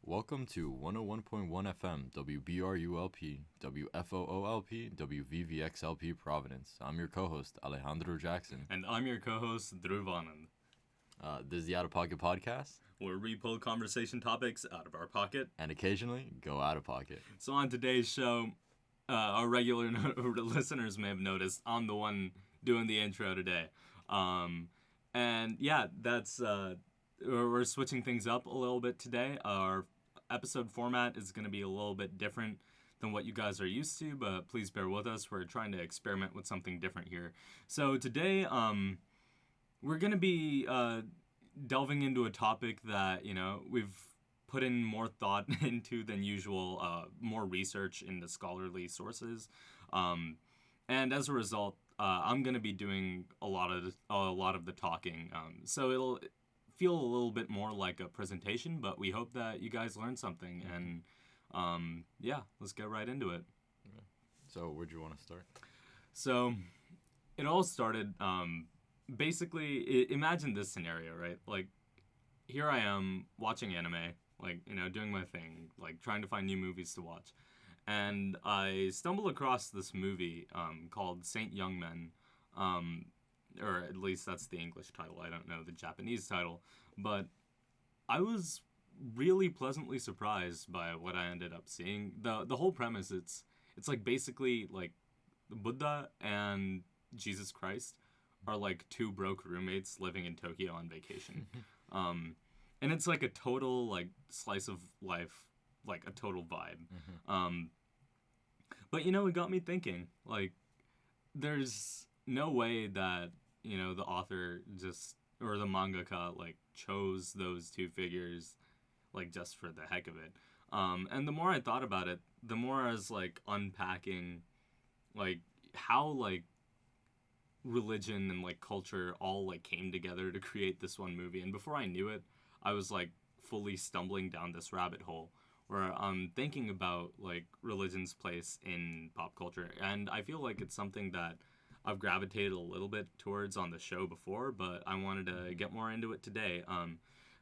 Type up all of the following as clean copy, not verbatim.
Welcome to 101.1 FM, WBRULP, WFOOLP, WVVXLP Providence. I'm your co-host, Alejandro Jackson. And I'm your co-host, Dhruv and Alejandro. This is the Outta Pocket Podcast, where we pull conversation topics out of our pocket. And occasionally, go out of pocket. So on today's show, our regular listeners may have noticed I'm the one doing the intro today. And yeah, that's... we're switching things up a little bit today. Our episode format is going to be a little bit different than what you guys are used to, but please bear with us. We're trying to experiment with something different here. So today, we're going to be delving into a topic that, we've put in more thought into than usual, more research into scholarly sources. And as a result, I'm going to be doing a lot of the talking. So it'll feel a little bit more like a presentation, but we hope that you guys learned something. And let's get right into it. Yeah. So where'd you want to start? So it all started, basically, imagine this scenario, right? Like, here I am watching anime, like, doing my thing, like trying to find new movies to watch. And I stumble across this movie called Saint Young Men, or at least that's the English title. I don't know the Japanese title, but I was really pleasantly surprised by what I ended up seeing. The whole premise, it's like basically like Buddha and Jesus Christ are like two broke roommates living in Tokyo on vacation. And it's like a total like slice of life, like a total vibe. Mm-hmm. But it got me thinking, like, there's no way that the author or the mangaka like chose those two figures like just for the heck of it. And the more I thought about it, the more I was like unpacking like how like religion and like culture all like came together to create this one movie. And before I knew it, I was like fully stumbling down this rabbit hole where I'm thinking about like religion's place in pop culture. And I feel like it's something that I've gravitated a little bit towards on the show before, but I wanted to get more into it today.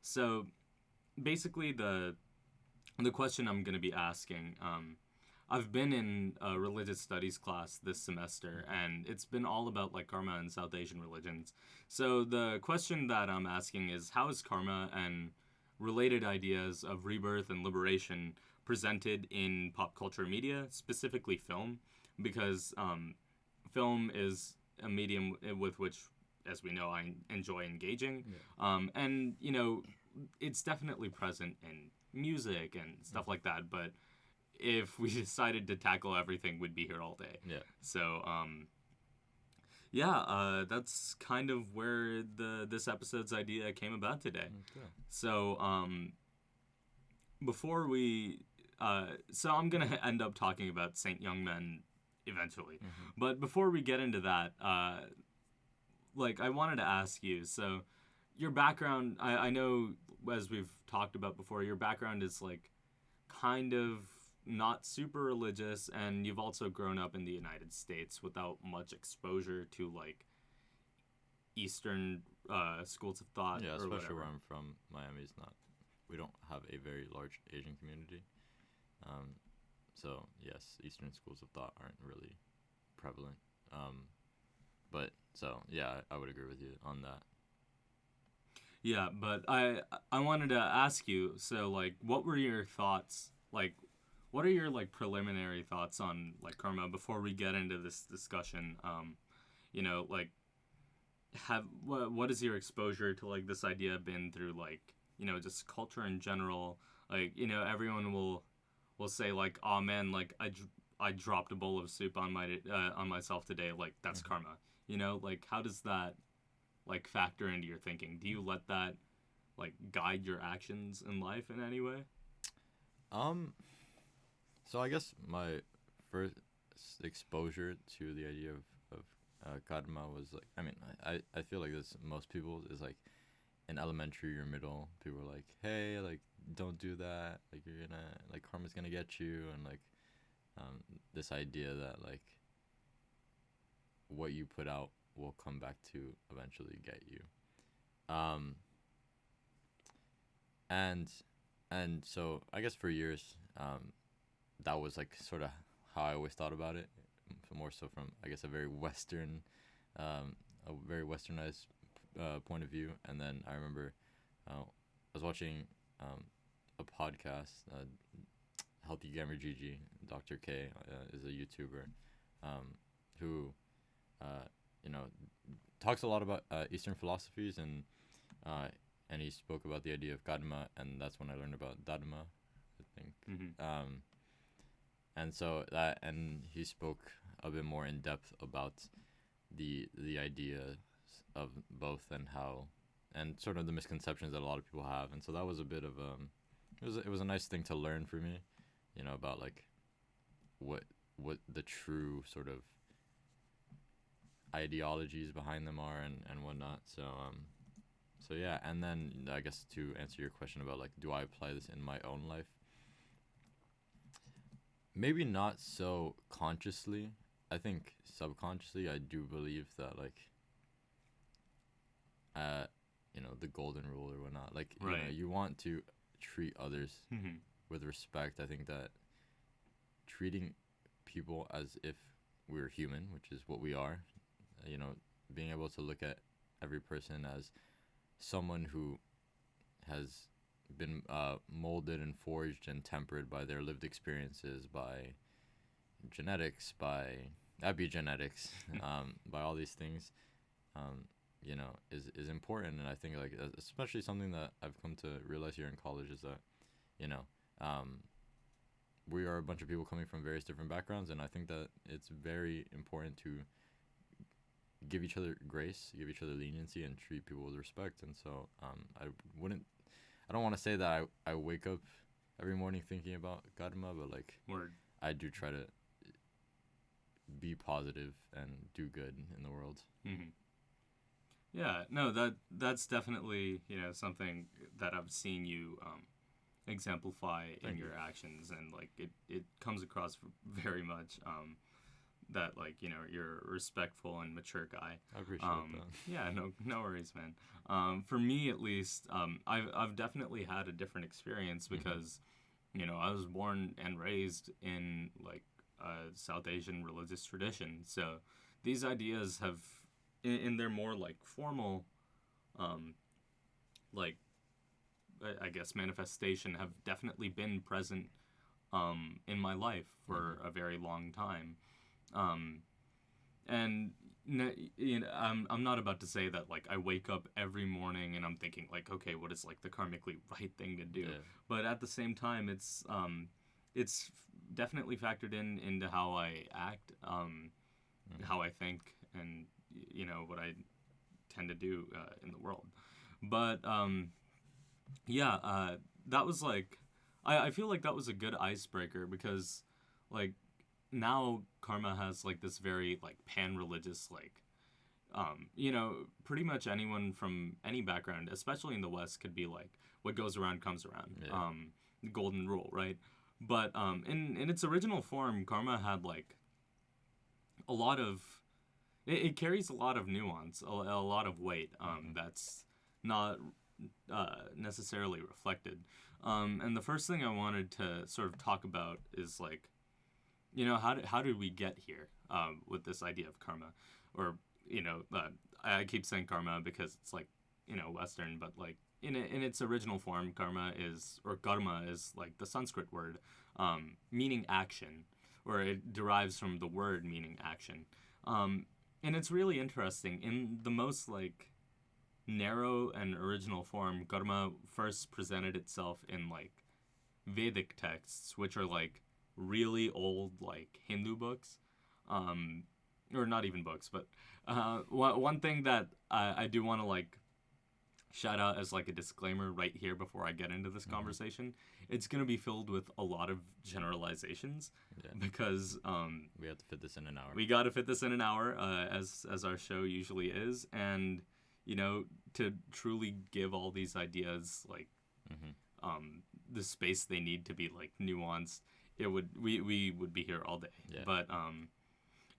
So basically the question I'm going to be asking, I've been in a religious studies class this semester, and it's been all about like karma and South Asian religions. So the question that I'm asking is, how is karma and related ideas of rebirth and liberation presented in pop culture media, specifically film? Because film is a medium with which, as we know, I enjoy engaging. Yeah. And, it's definitely present in music and stuff like that. But if we decided to tackle everything, we'd be here all day. Yeah. So, that's kind of where this episode's idea came about today. Okay. So, before we... so I'm going to end up talking about Saint Young Men eventually. Mm-hmm. But before we get into that, I wanted to ask you, so your background, I know, as we've talked about before, your background is like kind of not super religious, and you've also grown up in the United States without much exposure to like Eastern schools of thought. Yeah, especially whatever. Where I'm from, Miami's not, we don't have a very large Asian community. So, yes, Eastern schools of thought aren't really prevalent. But, so, yeah, I would agree with you on that. Yeah, but I wanted to ask you, so, like, what were your thoughts, like, what are your, like, preliminary thoughts on, like, karma before we get into this discussion? Like, what is your exposure to, like, this idea been through, like, just culture in general? Like, everyone will say like, oh man, like I dropped a bowl of soup on myself today, like that's mm-hmm. karma. Like how does that like factor into your thinking? Do you let that like guide your actions in life in any way? So I guess my first exposure to the idea of karma was like, I mean, I feel like this most people is like in elementary or middle, people are like, hey, like don't do that, like you're gonna, like karma's gonna get you, and like this idea that like what you put out will come back to eventually get you. And And so I guess for years, that was like sort of how I always thought about it, more so from I guess a very westernized point of view. And then I remember I was watching a podcast, Healthy Gamer Gigi, Dr. K is a YouTuber who you know talks a lot about Eastern philosophies and he spoke about the idea of Karma, and that's when I learned about Dharma, I think. Mm-hmm. And so that, and he spoke a bit more in depth about the ideas of both and how, and sort of the misconceptions that a lot of people have. And so that was a bit of it was a nice thing to learn for me, about like what the true sort of ideologies behind them are and whatnot. So yeah, and then I guess to answer your question about like, do I apply this in my own life? Maybe not so consciously. I think subconsciously I do believe that like, the golden rule or whatnot. Like, Right. You want to treat others Mm-hmm. with respect. I think that treating people as if we're human, which is what we are, being able to look at every person as someone who has been molded and forged and tempered by their lived experiences, by genetics, by epigenetics, by all these things, is important. And I think like especially something that I've come to realize here in college is that, we are a bunch of people coming from various different backgrounds, and I think that it's very important to give each other grace, give each other leniency, and treat people with respect. And so I don't want to say that I wake up every morning thinking about Karma, but like Word. I do try to be positive and do good in the world. Mm-hmm. Yeah, no, that's definitely, something that I've seen you exemplify in your actions, and like it comes across very much that like, you're a respectful and mature guy. I appreciate that. Yeah, no worries, man. For me at least, I've definitely had a different experience because, I was born and raised in like a South Asian religious tradition. So these ideas have, in their more like formal, like I guess manifestation, have definitely been present in my life for a very long time. And I'm not about to say that like I wake up every morning and I'm thinking like, okay, what is like the karmically right thing to do? Yeah. But at the same time, it's definitely factored into how I act, how I think, and what I tend to do in the world. But that was like, I feel like that was a good icebreaker because like now Karma has like this very like pan-religious like pretty much anyone from any background, especially in the West, could be like what goes around comes around. Yeah. Golden rule, right? But in its original form, Karma had like a lot of it carries a lot of nuance, a lot of weight that's not necessarily reflected. And the first thing I wanted to sort of talk about is like, how did we get here with this idea of karma? Or, I keep saying karma because it's like, Western, but like in its original form, karma is like the Sanskrit word meaning action, or it derives from the word meaning action. And it's really interesting. In the most like narrow and original form, karma first presented itself in like Vedic texts, which are like really old like Hindu books, or not even books, but one thing that I do want to like shout out as like a disclaimer right here before I get into this conversation, it's gonna be filled with a lot of generalizations because we have to fit this in an hour. We got to fit this in an hour, as our show usually is, and to truly give all these ideas like the space they need to be like nuanced, we would be here all day. Yeah. But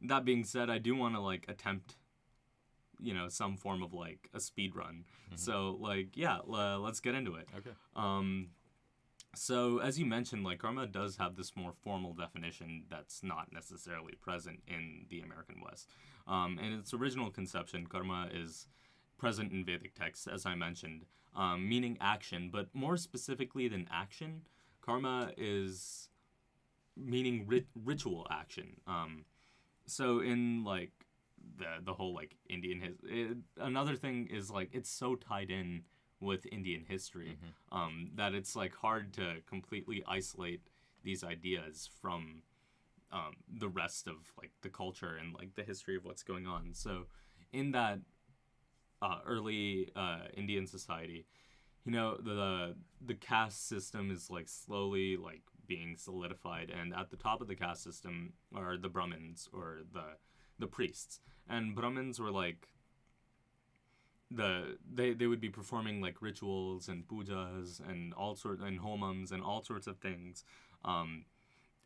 that being said, I do want to like attempt some form of like a speed run. So like let's get into it. Okay. So, as you mentioned, like, karma does have this more formal definition that's not necessarily present in the American West. In its original conception, karma is present in Vedic texts, as I mentioned, meaning action, but more specifically than action, karma is meaning ritual action. So in like the whole like another thing is like it's so tied in with Indian history that it's like hard to completely isolate these ideas from the rest of like the culture and like the history of what's going on. So in that early Indian society, you know, the caste system is like slowly like being solidified, and at the top of the caste system are the Brahmins, or the priests. And Brahmins were like they would be performing like rituals and pujas and all sorts and homams and all sorts of things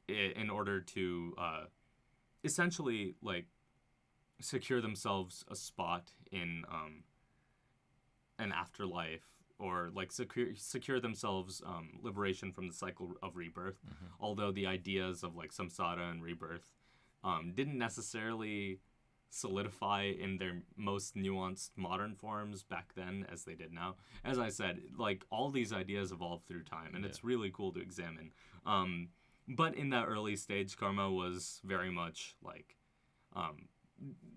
in order to essentially like secure themselves a spot in an afterlife, or like secure themselves liberation from the cycle of rebirth. Although the ideas of like samsara and rebirth didn't necessarily solidify in their most nuanced modern forms back then as they did now. As I said, like all these ideas evolved through time, and it's really cool to examine. But in that early stage, karma was very much like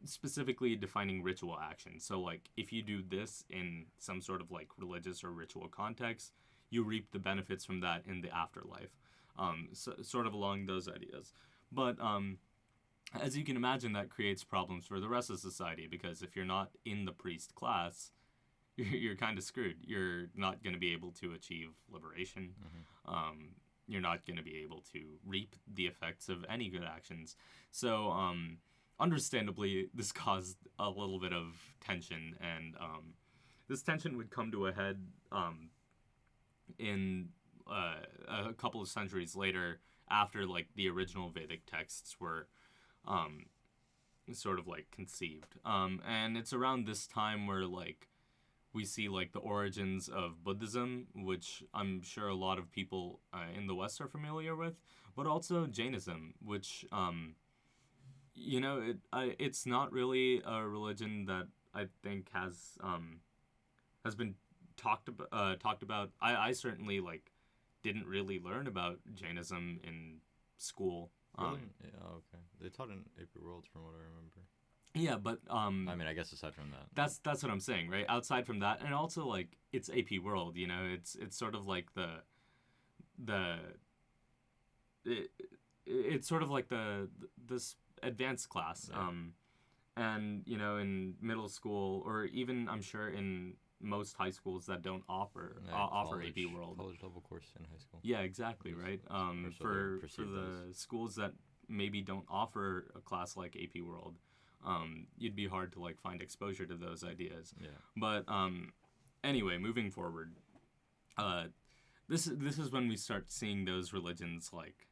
specifically defining ritual action. So like if you do this in some sort of like religious or ritual context, you reap the benefits from that in the afterlife. Sort of along those ideas. But as you can imagine, that creates problems for the rest of society, because if you're not in the priest class, you're kind of screwed. You're not going to be able to achieve liberation. You're not going to be able to reap the effects of any good actions. So understandably, this caused a little bit of tension, and this tension would come to a head in a couple of centuries later, after like the original Vedic texts were sort of like conceived. And it's around this time where like we see like the origins of Buddhism, which I'm sure a lot of people in the West are familiar with, but also Jainism, which you know, it's not really a religion that I think has been talked about. I certainly like didn't really learn about Jainism in school. Really? Yeah, okay. They taught in AP Worlds from what I remember. Yeah, but I mean, I guess aside from that. That's what I'm saying, right? Outside from that, and also like it's AP World, you know, it's sort of like it's sort of like this advanced class. Yeah. And you know, in middle school, or even I'm sure in most high schools that don't offer AP World. College level course in high school. Yeah, exactly, right. For the schools that maybe don't offer a class like AP World, you'd be hard to like find exposure to those ideas. Yeah. But anyway, moving forward, this is when we start seeing those religions like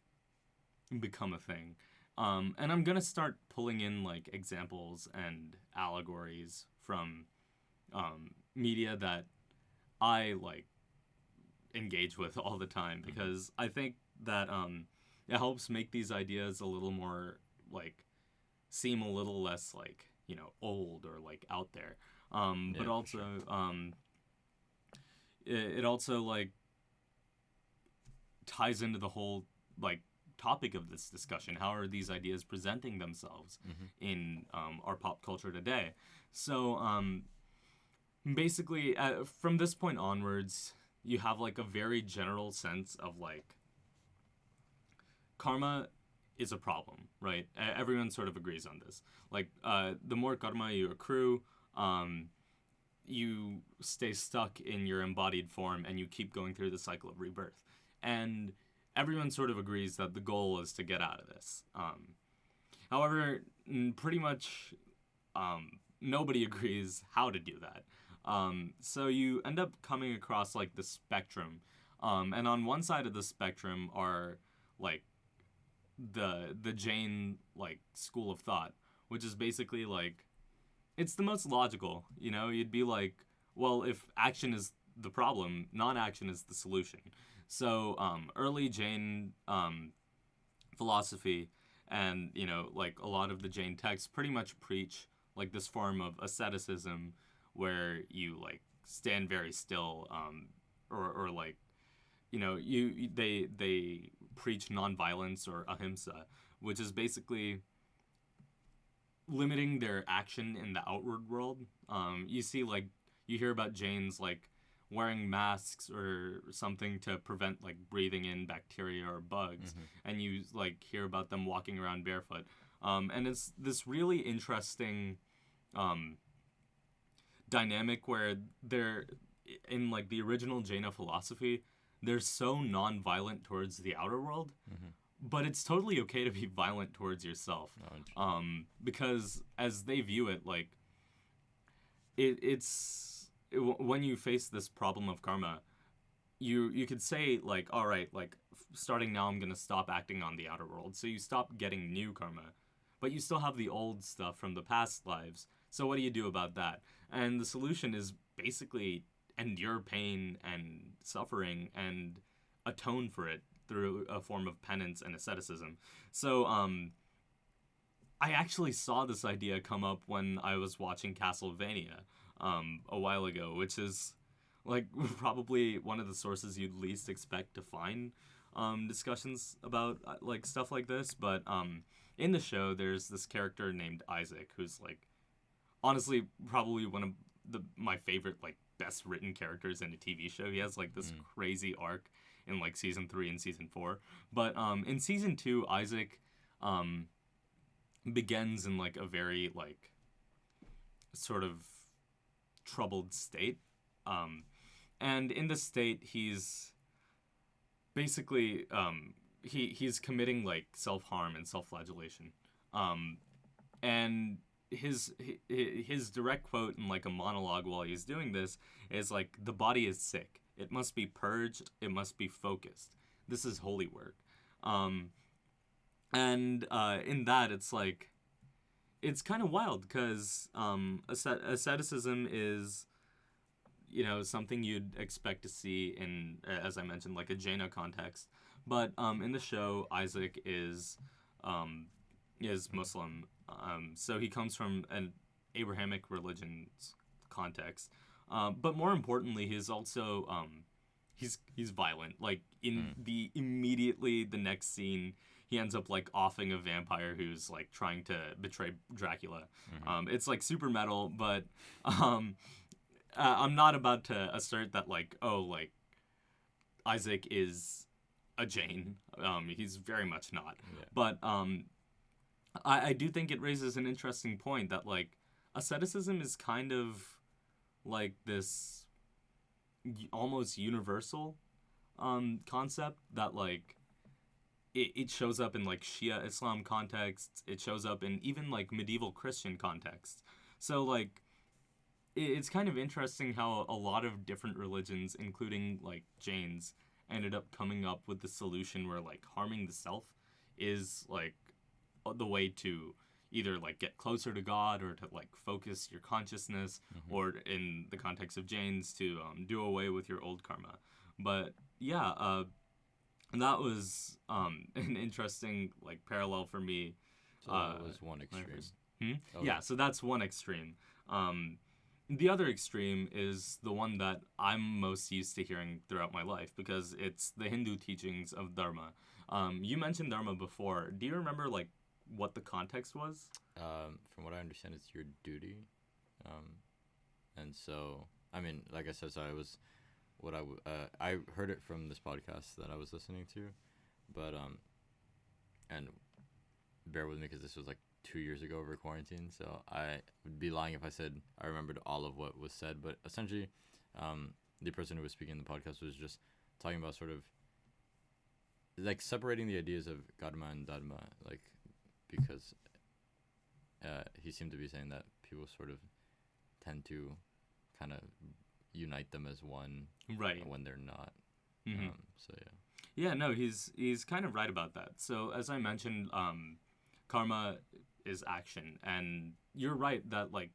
become a thing. And I'm gonna start pulling in like examples and allegories from media that I like engage with all the time, because I think that it helps make these ideas a little more like seem a little less like, you know, old or like out there. But also it also like ties into the whole like topic of this discussion. How are these ideas presenting themselves in our pop culture today? So basically from this point onwards, you have like a very general sense of like karma is a problem, right? Everyone sort of agrees on this. Like the more karma you accrue, you stay stuck in your embodied form and you keep going through the cycle of rebirth. And everyone sort of agrees that the goal is to get out of this. However, pretty much nobody agrees how to do that. So you end up coming across like the spectrum. And on one side of the spectrum are like the Jain like school of thought, which is basically like it's the most logical, you know. You'd be like, well, if action is the problem, non-action is the solution. So early Jain philosophy and, you know, like a lot of the Jain texts pretty much preach like this form of asceticism where you like stand very still, or like, you know, they preach nonviolence or ahimsa, which is basically limiting their action in the outward world. You see, like, you hear about Jains like wearing masks or something to prevent like breathing in bacteria or bugs, and you like hear about them walking around barefoot. And it's this really interesting dynamic where they're in like the original Jaina philosophy, they're so non-violent towards the outer world, but it's totally okay to be violent towards yourself. Because as they view it, like when you face this problem of karma, you could say like, all right, like starting now I'm gonna stop acting on the outer world, so you stop getting new karma, but you still have the old stuff from the past lives. So what do you do about that? And the solution is basically endure pain and suffering and atone for it through a form of penance and asceticism. So I actually saw this idea come up when I was watching Castlevania a while ago, which is like probably one of the sources you'd least expect to find discussions about like stuff like this. But in the show, there's this character named Isaac who's like honestly probably one of my favorite like best written characters in a TV show. He has like this crazy arc in like season 3 and season 4. But in season 2, Isaac begins in like a very like sort of troubled state. And in this state, he's basically he's committing like self-harm and self-flagellation. And his direct quote in like a monologue while he's doing this is like, the body is sick, it must be purged, it must be focused, this is holy work. And in that, it's like, it's kind of wild because asceticism is, you know, something you'd expect to see in, as I mentioned, like a Jaina context. But in the show, Isaac is Muslim. So he comes from an Abrahamic religion's context. But more importantly, he's also he's violent. Like in the immediately the next scene, he ends up like offing a vampire who's like trying to betray Dracula. It's like super metal, but I'm not about to assert that like, oh, like Isaac is a Jain. He's very much not. Yeah. But I do think it raises an interesting point that like asceticism is kind of like this almost universal concept that like it shows up in like Shia Islam contexts. It shows up in even like medieval Christian contexts. So like it's kind of interesting how a lot of different religions, including like Jains, ended up coming up with the solution where like harming the self is like the way to either like get closer to God or to like focus your consciousness, or in the context of Jains to do away with your old karma. But yeah, that was an interesting like parallel for me. So that was one extreme. Yeah, so that's one extreme. The other extreme is the one that I'm most used to hearing throughout my life, because it's the Hindu teachings of Dharma. You mentioned Dharma before. Do you remember like what the context was? From what I understand, it's your duty. And so, I mean, like I said, so I heard it from this podcast that I was listening to, but and bear with me because this was like 2 years ago over quarantine, so I would be lying if I said I remembered all of what was said. But essentially, the person who was speaking in the podcast was just talking about sort of like separating the ideas of Karma and Dharma, like, because he seemed to be saying that people sort of tend to kind of unite them as one, right, when they're not. So yeah, no, he's kind of right about that. So as I mentioned, karma is action, and you're right that like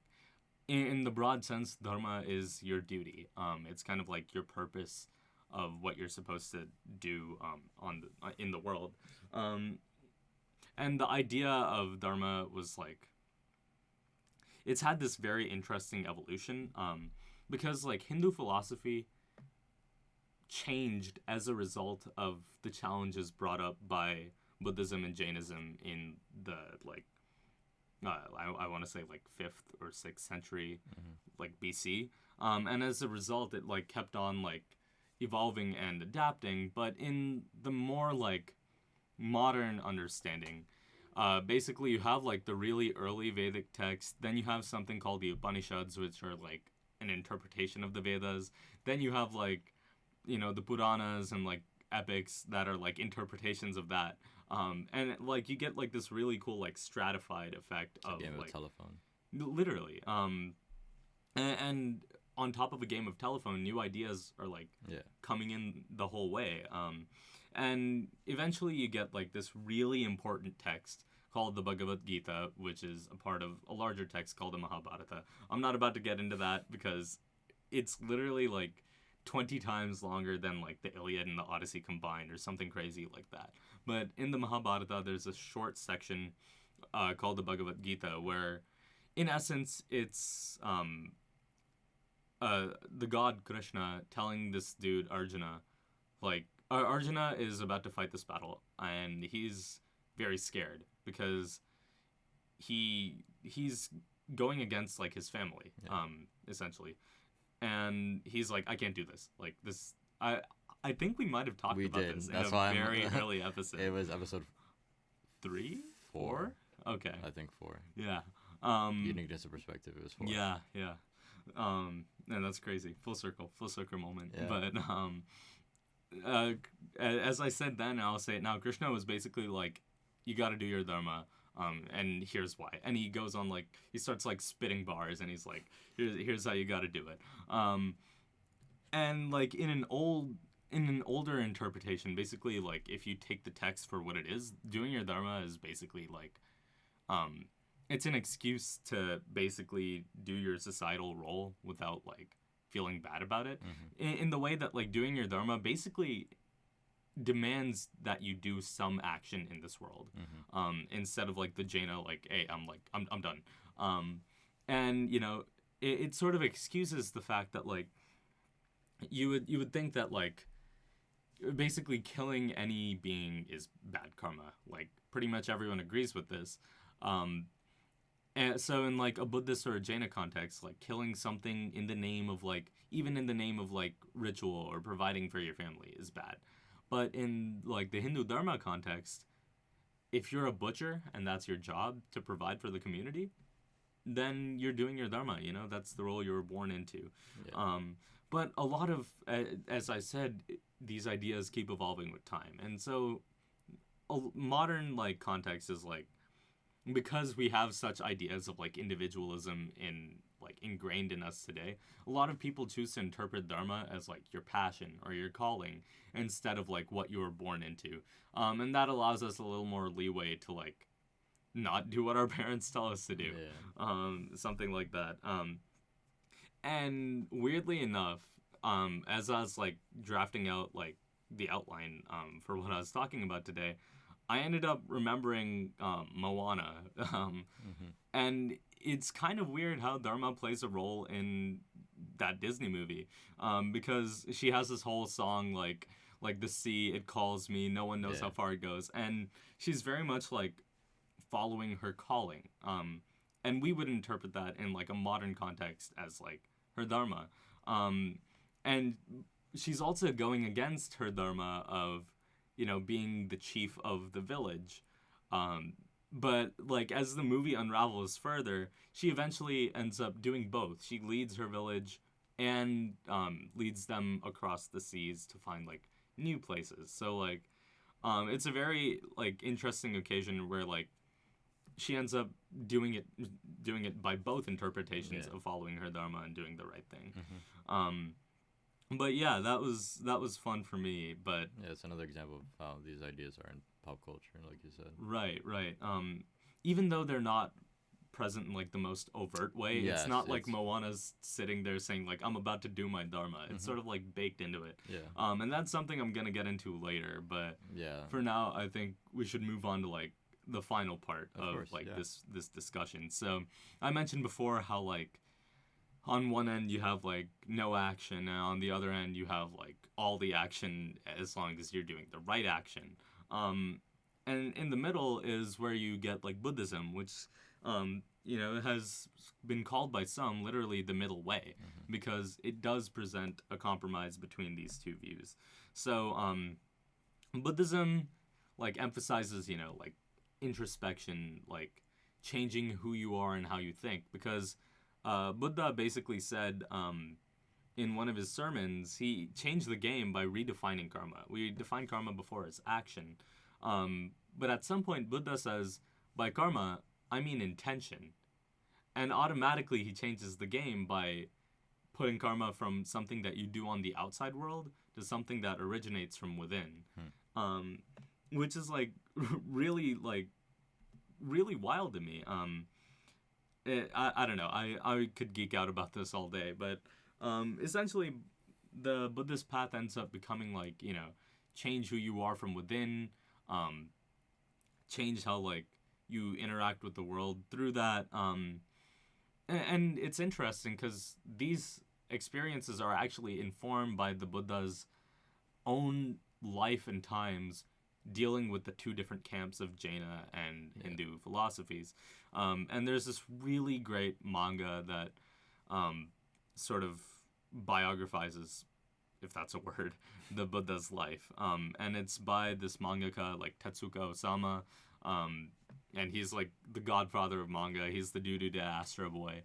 in the broad sense, dharma is your duty. It's kind of like your purpose of what you're supposed to do in the world. And the idea of Dharma was like, it's had this very interesting evolution, because like Hindu philosophy changed as a result of the challenges brought up by Buddhism and Jainism in the like I want to say like 5th or 6th century, like BC, and as a result it like kept on like evolving and adapting. But in the more like modern understanding, basically you have like the really early Vedic text, then you have something called the Upanishads, which are like an interpretation of the Vedas, then you have like, you know, the Puranas and like epics that are like interpretations of that, and like you get like this really cool like stratified effect of game like of telephone. Literally, and on top of a game of telephone, new ideas are like coming in the whole way, and eventually you get like this really important text called the Bhagavad Gita, which is a part of a larger text called the Mahabharata. I'm not about to get into that because it's literally like 20 times longer than like the Iliad and the Odyssey combined or something crazy like that. But in the Mahabharata, there's a short section called the Bhagavad Gita where, in essence, it's the god Krishna telling this dude Arjuna, like, Arjuna is about to fight this battle, and he's very scared because he's going against like his family, essentially, and he's like, I can't do this. Like this, I think we might have talked about this in a very early episode. It was episode 3, 4. Okay, I think 4. Yeah. Uniqueness of perspective. It was 4. Yeah. And that's crazy. Full circle moment. Yeah. But as I said then, I'll say it now. Krishna was basically like, you got to do your dharma, and here's why. And he goes on like, he starts like spitting bars, and he's like, here's how you got to do it. And like in an older interpretation, basically like if you take the text for what it is, doing your dharma is basically like, it's an excuse to basically do your societal role without like feeling bad about it, in the way that like doing your dharma basically demands that you do some action in this world, instead of like the Jaina like, hey, I'm done, and you know it sort of excuses the fact that like you would think that like basically killing any being is bad karma. Like pretty much everyone agrees with this. And so in like a Buddhist or a Jaina context, like killing something in the name of like, even in the name of like ritual or providing for your family is bad. But in like the Hindu Dharma context, if you're a butcher and that's your job to provide for the community, then you're doing your dharma, you know, that's the role you were born into. Yeah. But a lot of, as I said, these ideas keep evolving with time. And so a modern like context is like, because we have such ideas of like individualism ingrained in us today, a lot of people choose to interpret dharma as like your passion or your calling instead of like what you were born into, and that allows us a little more leeway to like not do what our parents tell us to do, something like that. And weirdly enough, as I was like drafting out like the outline for what I was talking about today, I ended up remembering Moana, and it's kind of weird how dharma plays a role in that Disney movie, because she has this whole song like the sea, it calls me, no one knows how far it goes, and she's very much like following her calling, and we would interpret that in like a modern context as like her dharma, and she's also going against her dharma of, you know, being the chief of the village. But like as the movie unravels further, she eventually ends up doing both. She leads her village and leads them across the seas to find like new places. So like it's a very like interesting occasion where like she ends up doing it by both interpretations of following her dharma and doing the right thing. But yeah, that was fun for me. But yeah, it's another example of how these ideas are in pop culture, like you said. Right. Even though they're not present in like the most overt way. Yes, it's not like it's- Moana's sitting there saying like I'm about to do my dharma. It's sort of like baked into it. Yeah. And that's something I'm gonna get into later. But Yeah. for now, I think we should move on to like the final part of course, like yeah. this discussion. So I mentioned before how like on one end you have like no action, and on the other end you have like all the action as long as you're doing the right action. And in the middle is where you get like Buddhism, which has been called by some literally the middle way, because it does present a compromise between these two views. So Buddhism like emphasizes like introspection, like changing who you are and how you think, because Buddha basically said in one of his sermons, he changed the game by redefining karma. We defined karma before as action. But at some point, Buddha says, by karma, I mean intention. And automatically, he changes the game by putting karma from something that you do on the outside world to something that originates from within. Which is, really wild to me. I don't know. I could geek out about this all day. But essentially, the Buddhist path ends up becoming, change who you are from within, change how you interact with the world through that, and it's interesting because these experiences are actually informed by the Buddha's own life and times dealing with the two different camps of Jaina and Hindu philosophies, and there's this really great manga that sort of biographizes, if that's a word, the Buddha's life. And it's by this mangaka like Tetsuka Osama. And he's like the godfather of manga. He's the dude who did Astro Boy.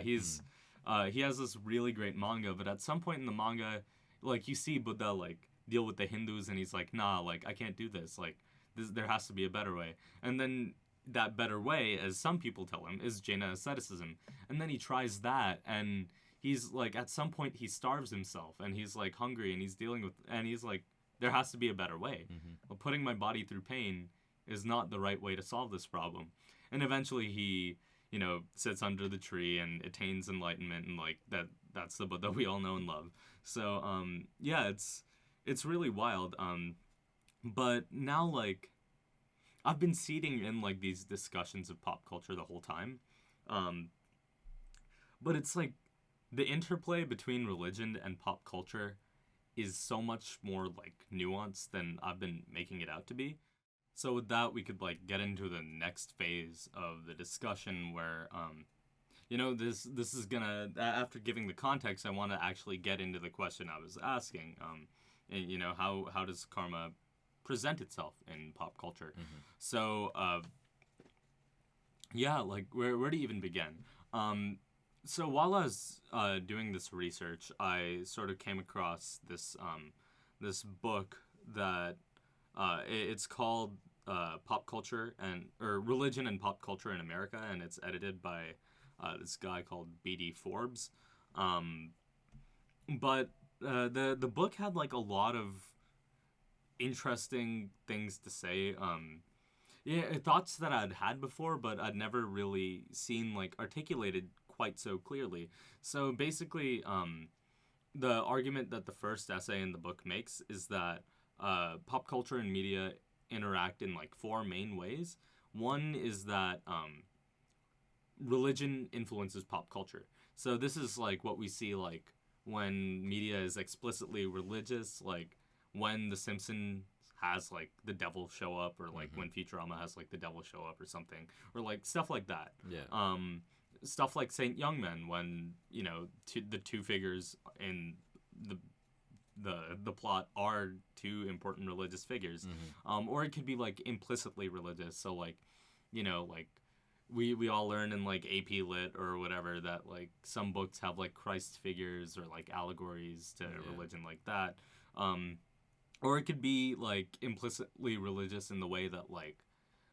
He's he has this really great manga, but at some point in the manga, you see Buddha deal with the Hindus, and he's like, nah, I can't do this. There has to be a better way. And then that better way, as some people tell him, is Jaina asceticism. And then he tries that, and he's at some point he starves himself, and he's hungry, and he's dealing with, and he's there has to be a better way. Well, putting my body through pain is not the right way to solve this problem. And eventually he, sits under the tree and attains enlightenment, and that's the Buddha we all know and love. So it's really wild. But now I've been seeding in these discussions of pop culture the whole time. But it's the interplay between religion and pop culture is so much more nuanced than I've been making it out to be. So with that, we could get into the next phase of the discussion where this is gonna, after giving the context, I want to actually get into the question I was asking. And how does karma present itself in pop culture? So where to even begin? So while I was doing this research, I sort of came across this this book that it's called Pop Culture or Religion and Pop Culture in America, and it's edited by this guy called B.D. Forbes. But the book had a lot of interesting things to say. Thoughts that I'd had before, but I'd never really seen articulated quite so clearly. So basically, the argument that the first essay in the book makes is that pop culture and media interact in four main ways. One is that religion influences pop culture. So this is what we see when media is explicitly religious, when The Simpsons has the devil show up, or when Futurama has the devil show up or something, or stuff like that. Yeah. Stuff like Saint Youngman, when the two figures in the plot are two important religious figures. Or it could be implicitly religious. So we all learn in AP Lit or whatever that some books have Christ figures or allegories to religion like that. Or it could be implicitly religious in the way that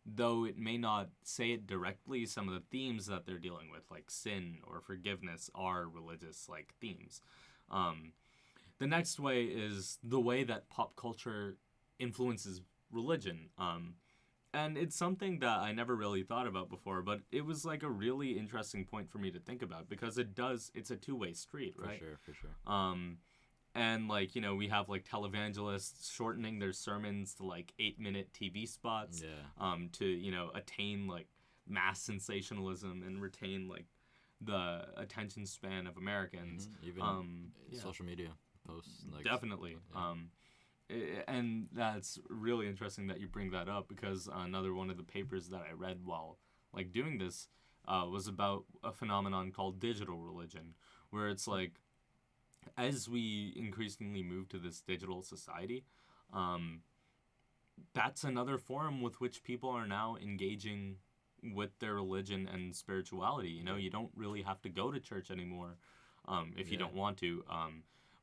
though it may not say it directly, some of the themes that they're dealing with, sin or forgiveness, are religious themes. The next way is the way that pop culture influences religion. And it's something that I never really thought about before, but it was like a really interesting point for me to think about because it's a two-way street, right? For sure. And like, you know, we have like televangelists shortening their sermons to like 8-minute TV spots, Yeah. to, you know, attain like mass sensationalism and retain like the attention span of Americans. Even Yeah. social media posts. Like, Definitely. yeah. And that's really interesting that you bring that up because another one of the papers that I read while like doing this was about a phenomenon called digital religion, where it's like as we increasingly move to this digital society, that's another form with which people are now engaging with their religion and spirituality. You know, you don't really have to go to church anymore if you don't want to.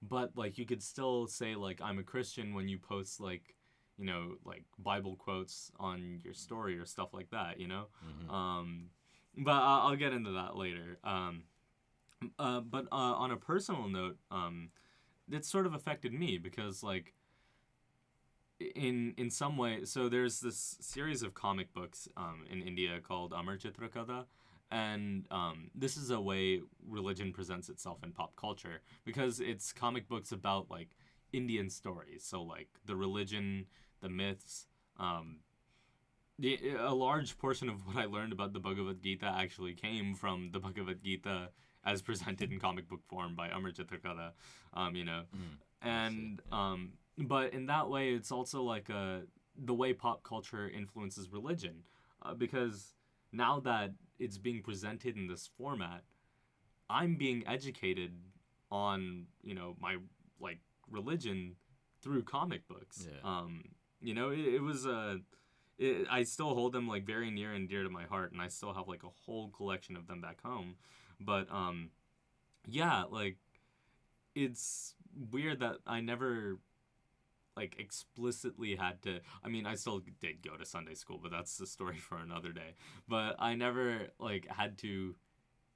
But like you could still say like I'm a Christian when you post like, you know, like Bible quotes on your story or stuff like that, you know. But I'll get into that later. But on a personal note, it sort of affected me because like in some way, so there's this series of comic books in India called Amar Chitrakatha, and this is a way religion presents itself in pop culture because it's comic books about like Indian stories, so like the religion, the myths. A large portion of what I learned about the Bhagavad Gita actually came from the Bhagavad Gita as presented in comic book form by Amar Chitrakatha, you know, and but in that way, it's also like the way pop culture influences religion, because now that it's being presented in this format, I'm being educated on, you know, my like religion through comic books. Yeah. You know, it was I still hold them like very near and dear to my heart, and I still have like a whole collection of them back home. But yeah, like it's weird that I never like explicitly had to. I mean, I still did go to Sunday school, but that's the story for another day. But I never like had to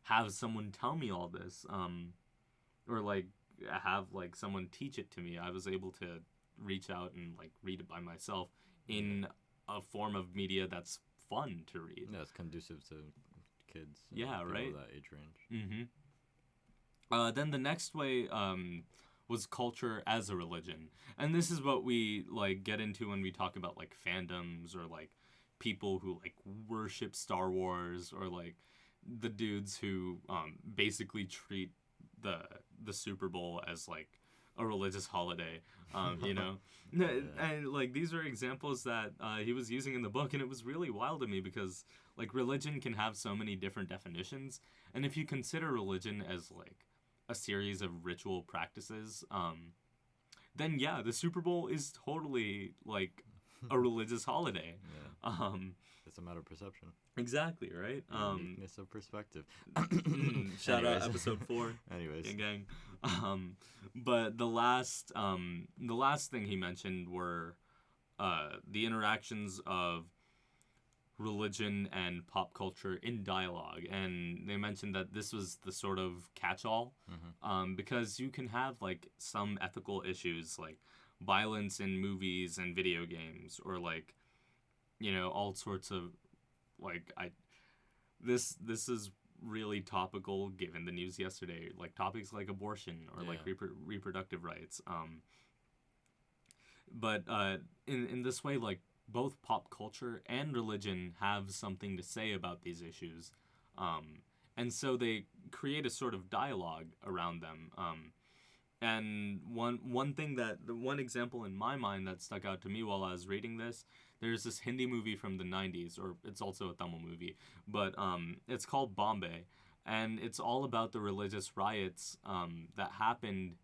have someone tell me all this, or like have like someone teach it to me. I was able to reach out and like read it by myself in a form of media that's fun to read. Yeah, it's conducive to kids. Yeah, right. That age range. Then the next way was culture as a religion, and this is what we like get into when we talk about like fandoms or like people who like worship Star Wars or like the dudes who basically treat the Super Bowl as like a religious holiday, you know. And like these are examples that he was using in the book, and it was really wild to me because like religion can have so many different definitions, and if you consider religion as like a series of ritual practices, then yeah, the Super Bowl is totally like a religious holiday. It's a matter of perception. Exactly, right? Uniqueness of perspective. Shout out episode 4. Anyways. Gang. But the last thing he mentioned were the interactions of religion and pop culture in dialogue, and they mentioned that this was the sort of catch-all, because you can have like some ethical issues like violence in movies and video games, or like, you know, all sorts of like this is really topical given the news yesterday, like topics like abortion or like reproductive rights, but in this way, like both pop culture and religion have something to say about these issues, and so they create a sort of dialogue around them, and one example in my mind that stuck out to me while I was reading this, there's this Hindi movie from the 90s, or it's also a Tamil movie, but it's called Bombay, and it's all about the religious riots that happened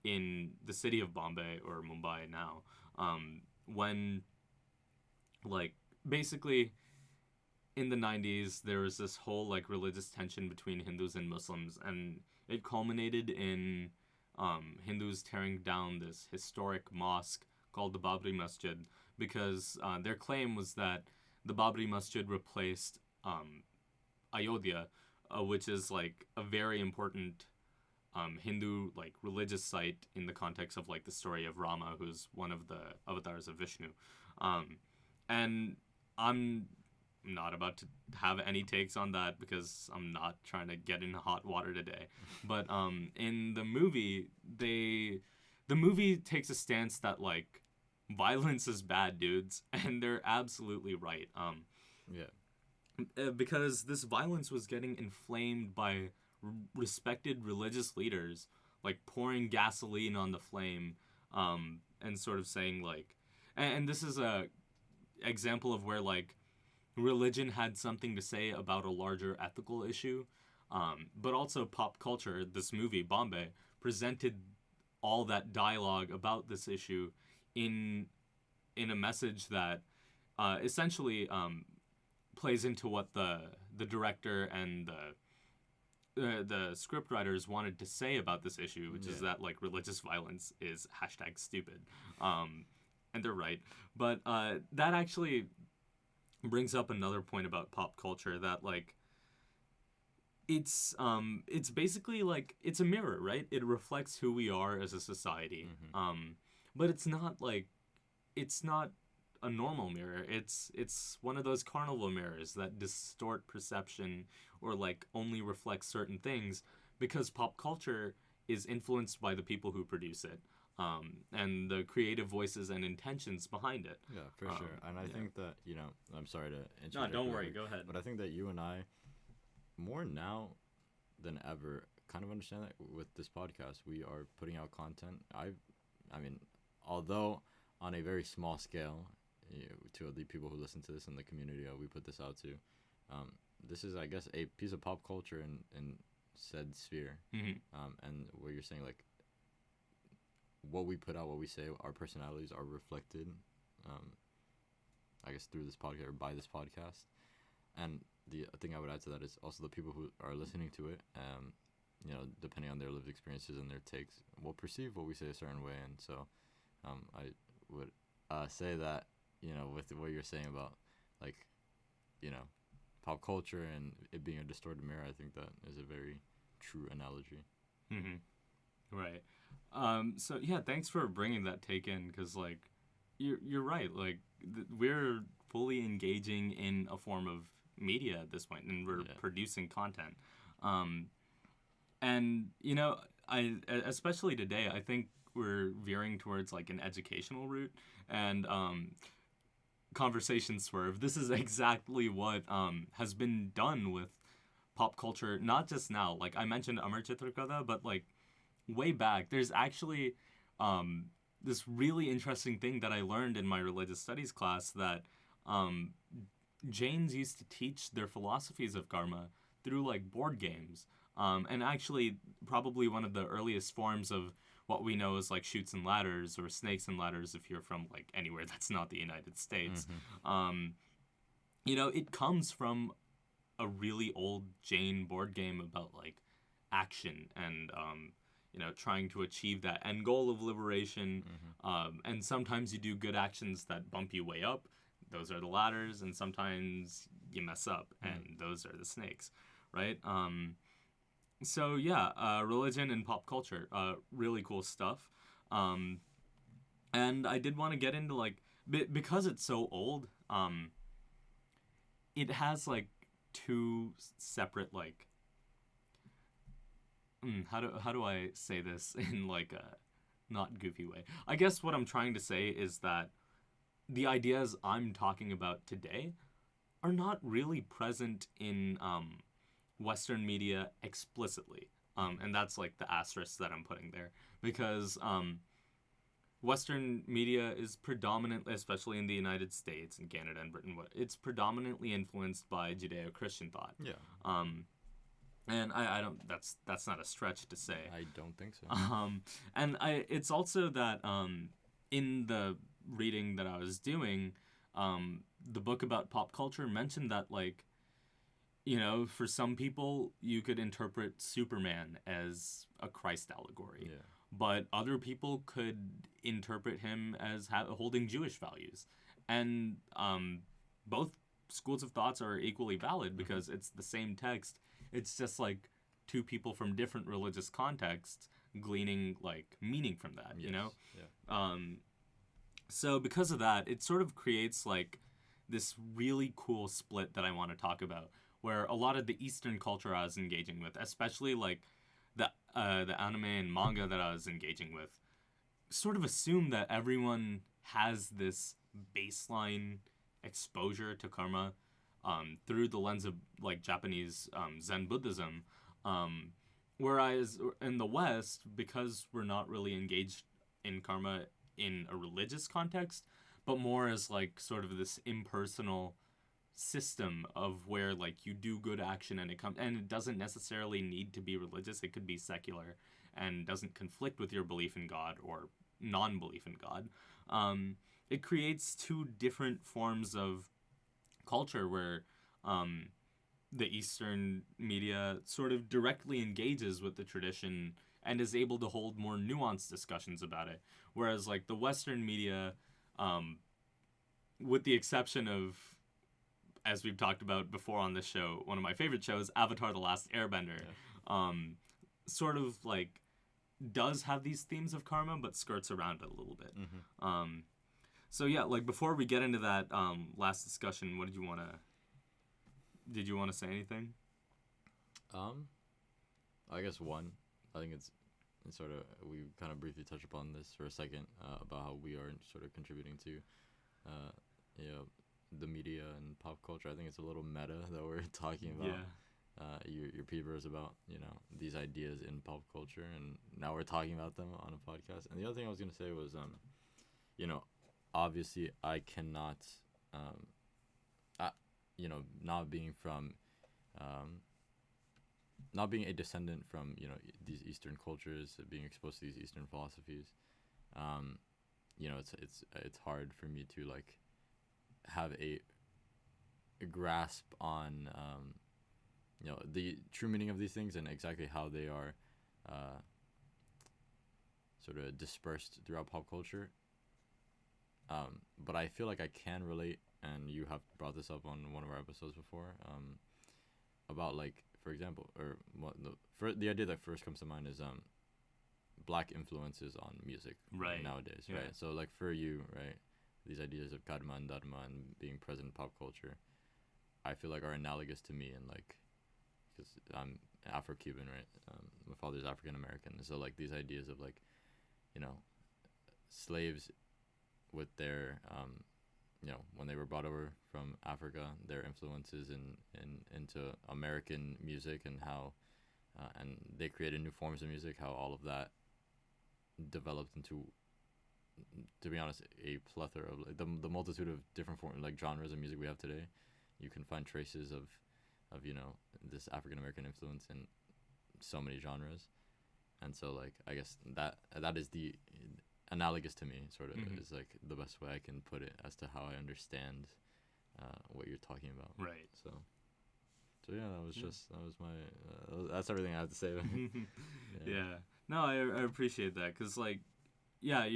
in the city of Bombay, or Mumbai now, when, like, basically in the 90s there was this whole like religious tension between Hindus and Muslims, and it culminated in Hindus tearing down this historic mosque called the Babri Masjid, because their claim was that the Babri Masjid replaced Ayodhya, which is like a very important Hindu like religious site in the context of like the story of Rama, who's one of the avatars of Vishnu, and I'm not about to have any takes on that because I'm not trying to get in hot water today. But in the movie, the movie takes a stance that like violence is bad, dudes, and they're absolutely right. Yeah. Because this violence was getting inflamed by respected religious leaders, like pouring gasoline on the flame, and sort of saying like, and this is a example of where like religion had something to say about a larger ethical issue, but also pop culture. This movie Bombay presented all that dialogue about this issue in a message that essentially plays into what the director and the script writers wanted to say about this issue, which is that like religious violence is #stupid, and they're right. But that actually brings up another point about pop culture, that like it's basically like it's a mirror, right? It reflects who we are as a society. But it's not a normal mirror. It's one of those carnival mirrors that distort perception or like only reflect certain things, because pop culture is influenced by the people who produce it, and the creative voices and intentions behind it. Yeah, for sure. And I think that, I'm sorry to interrupt. No, don't worry. Go ahead. But I think that you and I, more now than ever, kind of understand that with this podcast, we are putting out content. I mean, although on a very small scale, to the people who listen to this in the community we put this out to, this is, I guess, a piece of pop culture in said sphere. And where you're saying like what we put out, what we say, our personalities are reflected, I guess, through this podcast or by this podcast. And the thing I would add to that is also the people who are listening to it, depending on their lived experiences and their takes, will perceive what we say a certain way. And so I would say that, with what you're saying about, like, pop culture and it being a distorted mirror, I think that is a very true analogy. Right. So yeah, thanks for bringing that take in, because like you're right. Like we're fully engaging in a form of media at this point, and we're producing content. And I especially today, I think we're veering towards like an educational route, and conversation swerve. This is exactly what has been done with pop culture, not just now. Like I mentioned Amar Chitrakada, but like way back, there's actually this really interesting thing that I learned in my religious studies class, that Jains used to teach their philosophies of karma through like board games. And actually probably one of the earliest forms of what we know as like Chutes and Ladders or Snakes and Ladders if you're from like anywhere that's not the United States. It comes from a really old Jain board game about like action and trying to achieve that end goal of liberation. And sometimes you do good actions that bump you way up. Those are the ladders, and sometimes you mess up, and those are the snakes, right? So yeah, religion and pop culture, really cool stuff. And I did want to get into like, because it's so old, it has like two separate like, how do I say this in like a not goofy way? I guess what I'm trying to say is that the ideas I'm talking about today are not really present in Western media explicitly. And that's like the asterisk that I'm putting there, because Western media is predominantly, especially in the United States and Canada and Britain, it's predominantly influenced by Judeo-Christian thought. Yeah. And I don't, that's not a stretch to say. I don't think so. And it's also that in the reading that I was doing, the book about pop culture mentioned that like, for some people you could interpret Superman as a Christ allegory. Yeah. But other people could interpret him as holding Jewish values. And both schools of thoughts are equally valid, because it's the same text. It's just like two people from different religious contexts gleaning like meaning from that, Yeah. So because of that, it sort of creates like this really cool split that I want to talk about, where a lot of the Eastern culture I was engaging with, especially like the anime and manga that I was engaging with, sort of assume that everyone has this baseline exposure to karma through the lens of like Japanese Zen Buddhism. Whereas in the West, because we're not really engaged in karma in a religious context, but more as like sort of this impersonal system of where like you do good action and it doesn't necessarily need to be religious. It could be secular and doesn't conflict with your belief in God or non-belief in God. It creates two different forms of culture where the Eastern media sort of directly engages with the tradition and is able to hold more nuanced discussions about it. Whereas like the Western media, with the exception of, as we've talked about before on this show, one of my favorite shows, Avatar: The Last Airbender, sort of like does have these themes of karma, but skirts around it a little bit. So yeah, like before we get into that last discussion, what did you want to say anything? I guess I think it's sort of, we kind of briefly touched upon this for a second about how we are sort of contributing to, the media and pop culture. I think it's a little meta that we're talking about. Your peepers about these ideas in pop culture, and now we're talking about them on a podcast. And the other thing I was gonna say was, obviously I cannot, not being from, not being a descendant from these Eastern cultures, being exposed to these Eastern philosophies, it's hard for me to like have a grasp on the true meaning of these things and exactly how they are sort of dispersed throughout pop culture. But I feel like I can relate, and you have brought this up on one of our episodes before, about like, for example, or the idea that first comes to mind is black influences on music nowadays, right? So like for you, right, these ideas of karma and dharma and being present in pop culture, I feel like are analogous to me, and like, because I'm Afro-Cuban, right? My father's African-American, so like these ideas of like, slaves with their, when they were brought over from Africa, their influences into American music, and how, and they created new forms of music, how all of that developed into, to be honest, a plethora of like, the multitude of different like genres of music we have today. You can find traces of this African American influence in so many genres, and so like I guess that is the analogous to me, sort of, is like the best way I can put it as to how I understand what you're talking about. Right. So yeah, that was my that's everything I have to say. Yeah. No, I appreciate that, because like, yeah,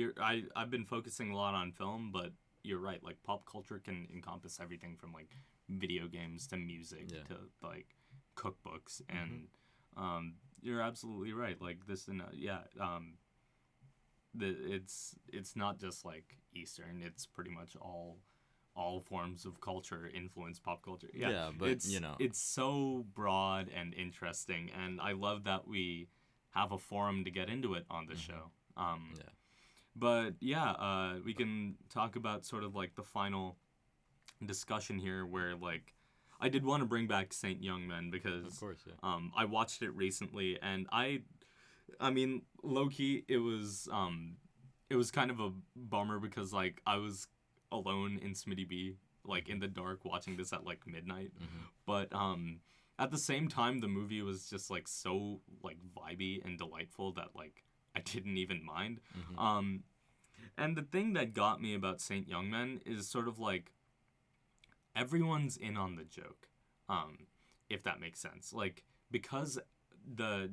I've been focusing a lot on film, but you're right. Like pop culture can encompass everything from like video games to music to like cookbooks, and you're absolutely right. Like this, and it's not just like Eastern. It's pretty much all forms of culture influence pop culture. Yeah, but it's so broad and interesting, and I love that we have a forum to get into it on this show. But we can talk about sort of like the final discussion here, where like I did want to bring back Saint Young Men, because of course, I watched it recently, and I mean, low-key, it was kind of a bummer, because like I was alone in Smitty B, like in the dark, watching this at like midnight. But at the same time, the movie was just like so like vibey and delightful that like I didn't even mind. And the thing that got me about Saint Young Men is sort of like everyone's in on the joke, if that makes sense. Like, because the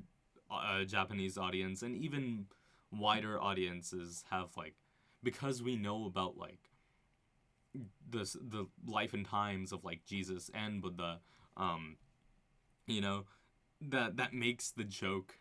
Japanese audience and even wider audiences have like, because we know about like the life and times of like Jesus and Buddha, that makes the joke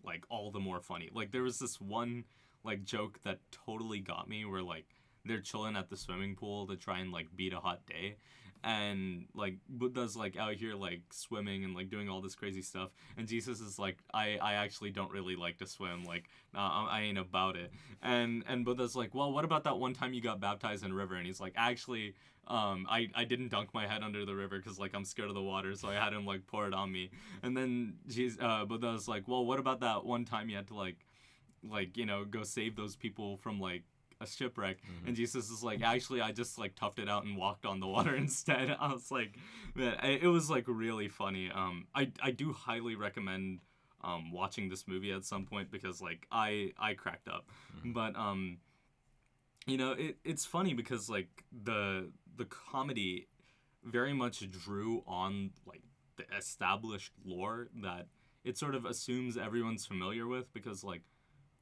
like all the more funny. Like there was this one like joke that totally got me, where like they're chilling at the swimming pool to try and like beat a hot day, and like Buddha's like out here like swimming and like doing all this crazy stuff, and Jesus is like, I actually don't really like to swim, like I ain't about it. And Buddha's like, well, what about that one time you got baptized in a river? And he's like, actually, I didn't dunk my head under the river because like I'm scared of the water, so I had him like pour it on me. And then Buddha's like, well, what about that one time you had to like go save those people from like a shipwreck? And Jesus is like, actually, I just like toughed it out and walked on the water instead. I was like, man, it was like really funny. I do highly recommend watching this movie at some point because like I cracked up. But it's funny because like the comedy very much drew on like the established lore that it sort of assumes everyone's familiar with, because like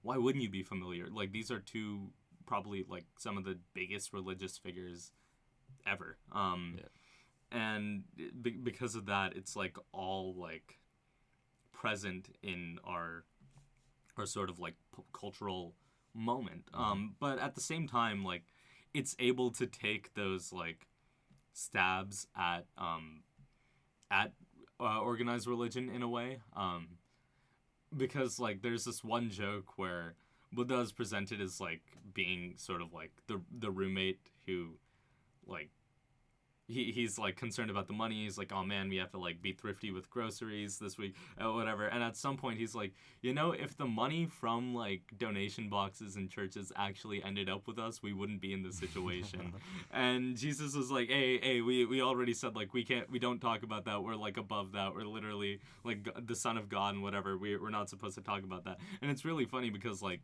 why wouldn't you be familiar? Like these are two probably like some of the biggest religious figures ever. And because of that, it's like all like present in our sort of like cultural moment. But at the same time, like it's able to take those like stabs at organized religion in a way. Because like there's this one joke where Buddha is presented as like being sort of like the roommate who like he's like concerned about the money. He's like, oh man, we have to like be thrifty with groceries this week, whatever. And at some point he's like, if the money from like donation boxes in churches actually ended up with us, we wouldn't be in this situation. And Jesus was like, hey, we already said like we don't talk about that. We're like above that. We're literally like the Son of God and whatever. We're not supposed to talk about that. And it's really funny because like,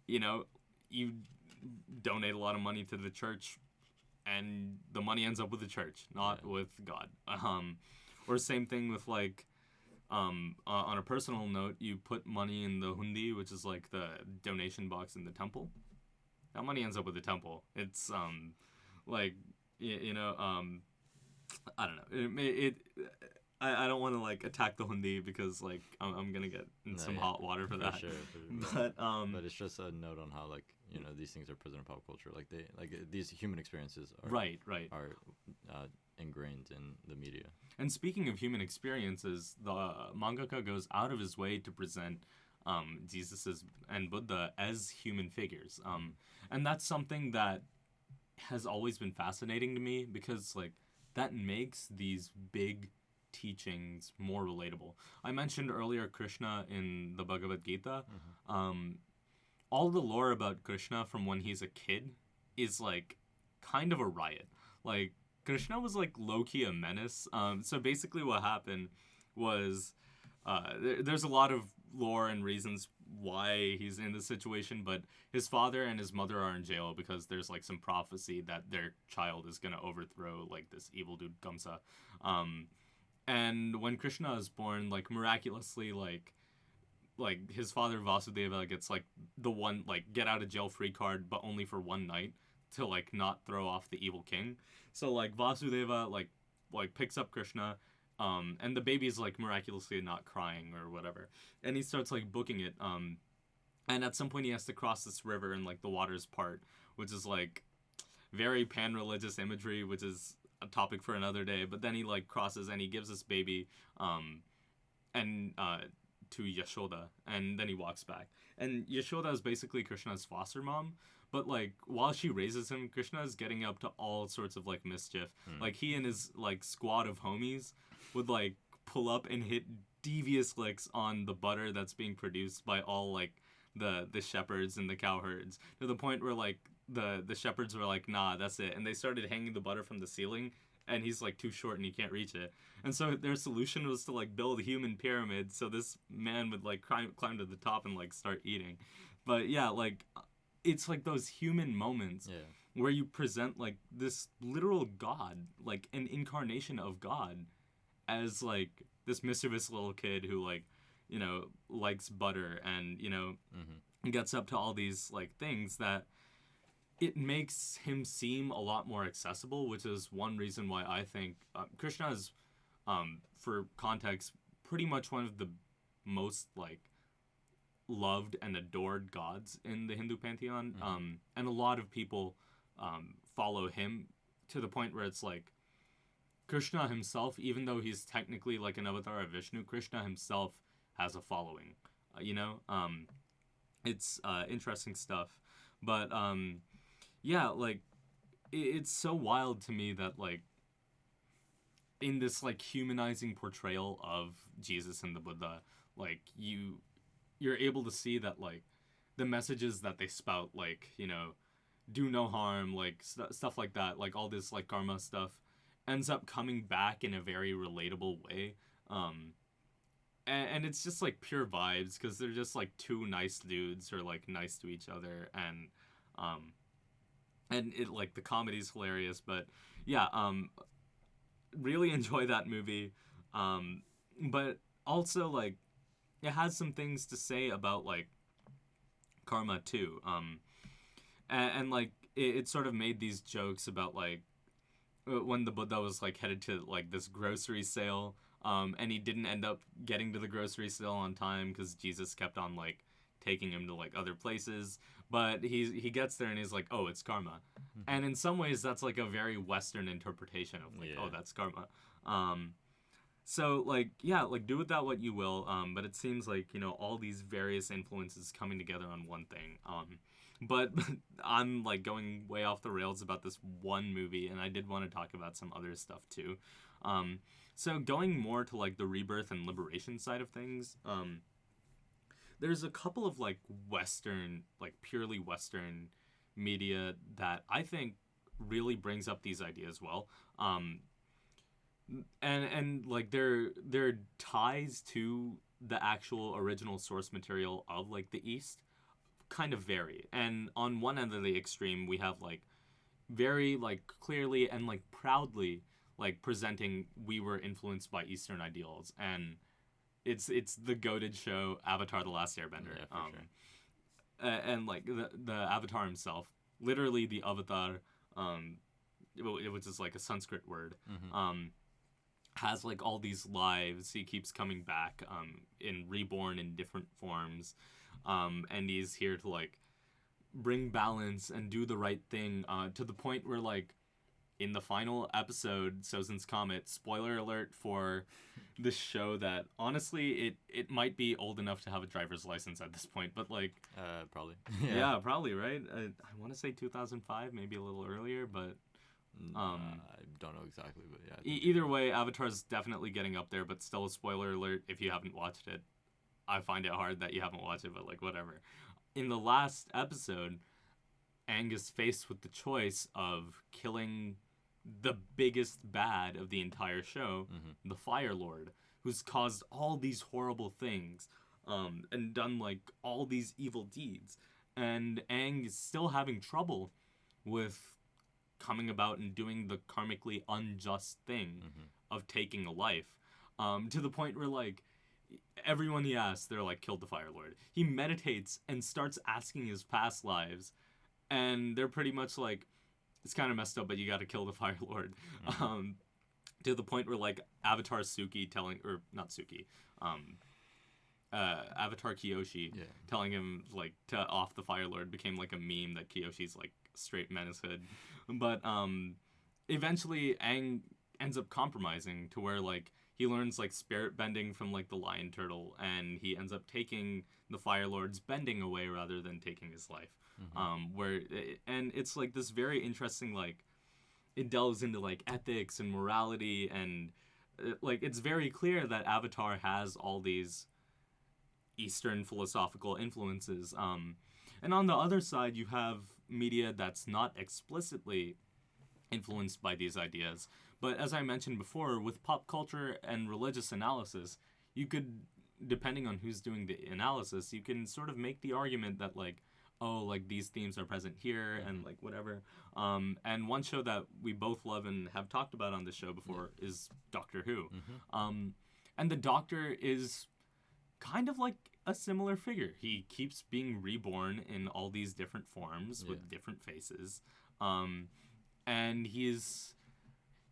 you donate a lot of money to the church, and the money ends up with the church, not with God. Or same thing with like, on a personal note, you put money in the hundi, which is like the donation box in the temple. That money ends up with the temple. It's like I don't know. I don't want to like attack the hundi because like I'm gonna get in some hot water for that. For sure. But it's just a note on how like these things are present in pop culture. Like these human experiences are are ingrained in the media. And speaking of human experiences, the mangaka goes out of his way to present Jesus and Buddha as human figures. And that's something that has always been fascinating to me because like that makes these big teachings more relatable. I mentioned earlier Krishna in the Bhagavad Gita. All the lore about Krishna from when he's a kid is like kind of a riot. Like Krishna was like low-key a menace. So basically what happened was there's a lot of lore and reasons why he's in this situation, but his father and his mother are in jail because there's like some prophecy that their child is gonna overthrow like this evil dude Kamsa. And when Krishna is born, like miraculously, like his father Vasudeva gets like the one like get out of jail free card, but only for one night to like not throw off the evil king. So like Vasudeva like picks up Krishna, and the baby's like miraculously not crying or whatever, and he starts like booking it. And at some point he has to cross this river and like the waters part, which is like very pan-religious imagery, which is a topic for another day. But then he like crosses and he gives this baby to Yashoda, and then he walks back. And Yashoda is basically Krishna's foster mom, but like while she raises him, Krishna is getting up to all sorts of like mischief. Like he and his like squad of homies would like pull up and hit devious licks on the butter that's being produced by all like the shepherds and the cowherds, to the point where like the shepherds were like, nah, that's it, and they started hanging the butter from the ceiling, and he's like too short and he can't reach it. And so their solution was to like build a human pyramid so this man would like climb to the top and like start eating. But yeah, like it's like those human moments where you present like this literal God, like an incarnation of God, as like this mischievous little kid who like likes butter and gets up to all these like things that it makes him seem a lot more accessible, which is one reason why I think Krishna is, for context, pretty much one of the most like loved and adored gods in the Hindu pantheon. Mm-hmm. And a lot of people follow him to the point where it's like Krishna himself, even though he's technically like an avatar of Vishnu, Krishna himself has a following. It's interesting stuff. But yeah, like it's so wild to me that like in this like humanizing portrayal of Jesus and the Buddha, like you're able to see that like the messages that they spout, like, you know, do no harm, like stuff like that, like all this like karma stuff ends up coming back in a very relatable way. And it's just like pure vibes because they're just like two nice dudes who are like nice to each other, and it like the comedy's hilarious. But yeah, really enjoy that movie. But also like it has some things to say about like karma too. And like it sort of made these jokes about like when the Buddha was like headed to like this grocery sale, and he didn't end up getting to the grocery sale on time because Jesus kept on like taking him to like other places. But he gets there and he's like, oh, it's karma. And in some ways that's like a very Western interpretation of like, oh, that's karma. So like, yeah, like do with that what you will. But it seems like, you know, all these various influences coming together on one thing. But I'm like going way off the rails about this one movie, and I did want to talk about some other stuff too. So going more to like the rebirth and liberation side of things, there's a couple of like Western, like purely Western media that I think really brings up these ideas well. And like their ties to the actual original source material of like the East kind of vary. And on one end of the extreme, we have like very like clearly and like proudly like presenting we were influenced by Eastern ideals, and it's the goated show Avatar: The Last Airbender. Yeah, for sure. And like the Avatar himself, literally the Avatar, which is like a Sanskrit word, has like all these lives. He keeps coming back, reborn in different forms. And he's here to like bring balance and do the right thing, to the point where like in the final episode, Sozin's Comet, spoiler alert for this show that honestly it might be old enough to have a driver's license at this point, but like Probably. yeah, probably, right? I want to say 2005, maybe a little earlier, but I don't know exactly, but yeah. Either way, Avatar's definitely getting up there, but still a spoiler alert if you haven't watched it. I find it hard that you haven't watched it, but like whatever. In the last episode, Aang is faced with the choice of killing the biggest bad of the entire show, the Fire Lord, who's caused all these horrible things, and done like all these evil deeds. And Aang is still having trouble with coming about and doing the karmically unjust thing of taking a life, to the point where like everyone he asks, they're like, killed the Fire Lord. He meditates and starts asking his past lives, and they're pretty much like, it's kind of messed up, but you got to kill the Fire Lord. To the point where like Avatar Suki Avatar Kyoshi telling him like to off the Fire Lord became like a meme that Kyoshi's like straight menacehood. But eventually Aang ends up compromising to where like he learns like spirit bending from like the lion turtle, and he ends up taking the Fire Lord's bending away rather than taking his life. And it's like this very interesting, like it delves into like ethics and morality, and like it's very clear that Avatar has all these Eastern philosophical influences. And on the other side, you have media that's not explicitly influenced by these ideas. But as I mentioned before, with pop culture and religious analysis, you could, depending on who's doing the analysis, you can sort of make the argument that like, oh, like these themes are present here and like whatever. And one show that we both love and have talked about on this show before is Doctor Who. And the Doctor is kind of like a similar figure. He keeps being reborn in all these different forms with different faces. And he's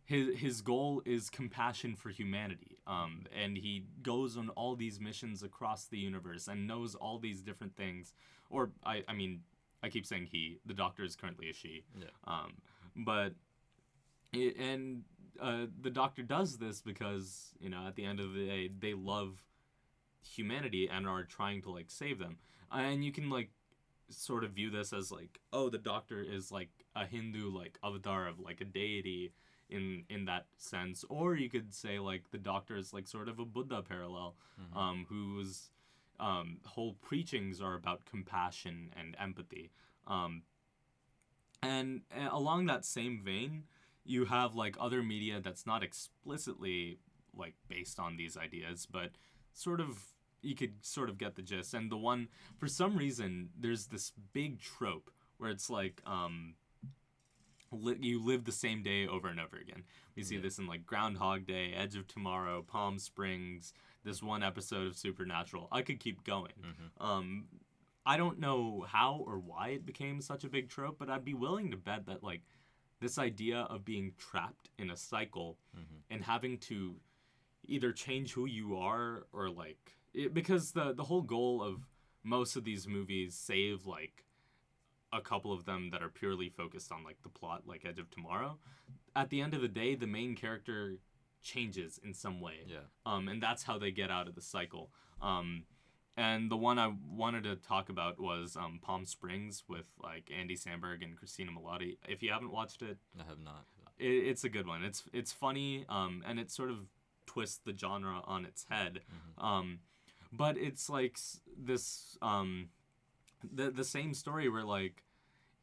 his goal is compassion for humanity. And he goes on all these missions across the universe and knows all these different things. Or I mean, I keep saying he. The Doctor is currently a she. Yeah. But the Doctor does this because, you know, at the end of the day, they love humanity and are trying to like save them. And you can like sort of view this as like, oh, the Doctor is like a Hindu like avatar of like a deity in that sense. Or you could say like the Doctor is like sort of a Buddha parallel, whose whole preachings are about compassion and empathy. And along that same vein, you have like other media that's not explicitly like based on these ideas, but sort of you could sort of get the gist. And the one, for some reason, there's this big trope where it's like you live the same day over and over again. We see this in like Groundhog Day, Edge of Tomorrow, Palm Springs, this one episode of Supernatural. I could keep going. I don't know how or why it became such a big trope, but I'd be willing to bet that like this idea of being trapped in a cycle and having to either change who you are or like because the whole goal of most of these movies, save like a couple of them that are purely focused on like the plot, like Edge of Tomorrow, at the end of the day the main character changes in some way. And that's how they get out of the cycle. And the one I wanted to talk about was Palm Springs with like Andy Samberg and Christina Milioti. If you haven't watched it, I have not. It's a good one. It's funny, and it sort of twists the genre on its head. But it's like this the same story where like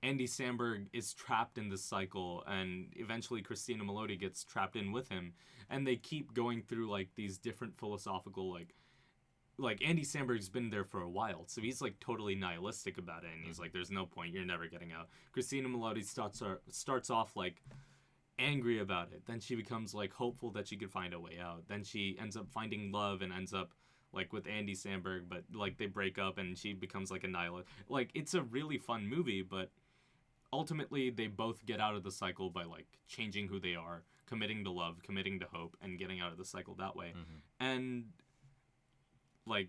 Andy Samberg is trapped in this cycle, and eventually Christina Milioti gets trapped in with him, and they keep going through like these different philosophical like Andy Samberg's been there for a while, so he's like totally nihilistic about it, and he's like, "There's no point. You're never getting out." Christina Milioti starts off like angry about it. Then she becomes like hopeful that she could find a way out. Then she ends up finding love and ends up like with Andy Samberg, but like they break up and she becomes like a nihilist. Like it's a really fun movie, but ultimately they both get out of the cycle by like changing who they are, committing to love, committing to hope, and getting out of the cycle that way. And like,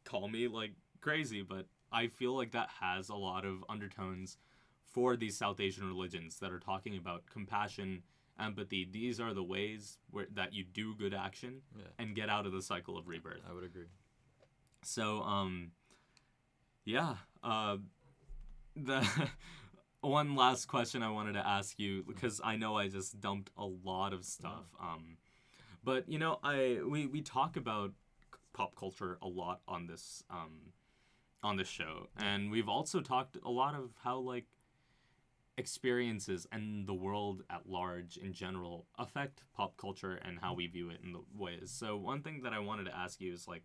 call me like crazy, but I feel like that has a lot of undertones for these South Asian religions that are talking about compassion, empathy. These are the ways that you do good action and get out of the cycle of rebirth. I would agree. So, the one last question I wanted to ask you, because I know I just dumped a lot of stuff. But you know, we talk about pop culture a lot on this show, and we've also talked a lot of how like experiences and the world at large in general affect pop culture and how we view it in the ways. So one thing that I wanted to ask you is like,